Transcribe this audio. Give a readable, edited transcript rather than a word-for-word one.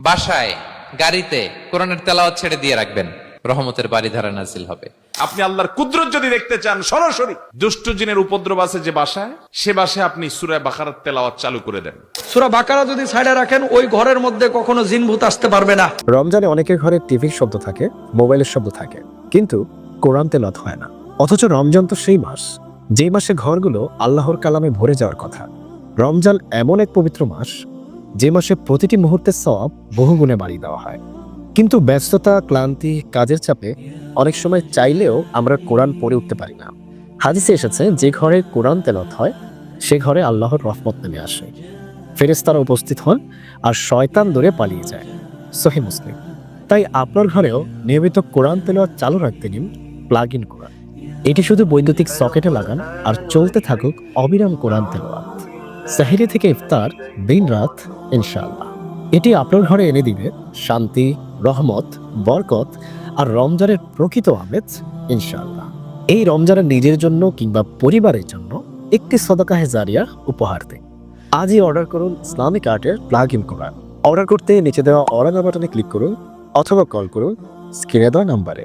বাসায় গাড়িতে কোরআনের তেলাওয়াত ছেড়ে দিয়ে রাখবেন, রহমতের বাড়িধারা নাজিল হবে। আপনি আল্লাহর কুদরত যদি দেখতে চান সরাসরি, দুষ্ট জিনের উপদ্রব আছে যে বাসায়, সে বাসায় আপনি সূরা বাকারার তেলাওয়াত চালু করে দেন। সূরা বাকারা যদি সাইডে রাখেন, ওই ঘরের মধ্যে কখনো জিন ভূত আসতে পারবে না। রমজানে অনেকের ঘরে টিভির শব্দ থাকে, মোবাইলের শব্দ থাকে, কিন্তু কোরআন তেলাওয়াত হয় না। অথচ রমজান তো সেই মাস যেই মাসে ঘরগুলো আল্লাহর কালামে ভরে যাওয়ার কথা। রমজান এমন এক পবিত্র মাস যে মাসে প্রতিটি মুহূর্তের সওয়াব বহুগুণে বাড়িয়ে দেওয়া হয়। কিন্তু ব্যস্ততা, ক্লান্তি, কাজের চাপে অনেক সময় চাইলেও আমরা কোরআন পড়ে উঠতে পারি না। হাদিসে এসেছে, যে ঘরে কোরআন তেলাওয়াত হয় সে ঘরে আল্লাহর রহমত নেমে আসে, ফেরেশতারা উপস্থিত হন আর শয়তান দূরে পালিয়ে যায়। সহিহ মুসলিম। তাই আপনার ঘরেও নিয়মিত কোরআন তেলাওয়াত চালু রাখতে নিন প্লাগ ইন কোরআন। এটি শুধু বৈদ্যুতিক সকেটে লাগান আর চলতে থাকুক অবিরাম কোরআন তেলাওয়াত। সাহিরি থেকে ইফতার, দিন রাত, ইনশাআল্লাহ এটি আপনার ঘরে এনে দিবে শান্তি, রহমত, বরকত আর রমজানের প্রকৃত আমেজ ইনশাআল্লাহ। এই রমজানের নিজের জন্য কিংবা পরিবারের জন্য একটি সদকাহে জারিয়া উপহার দিন। আজই অর্ডার করুন ইসলামিক আর্টের প্লাগ ইন কোরআন। অর্ডার করতে নিচে দেওয়া অর্ডার বাটনে ক্লিক করুন অথবা কল করুন স্ক্রিনে দেওয়া নাম্বারে।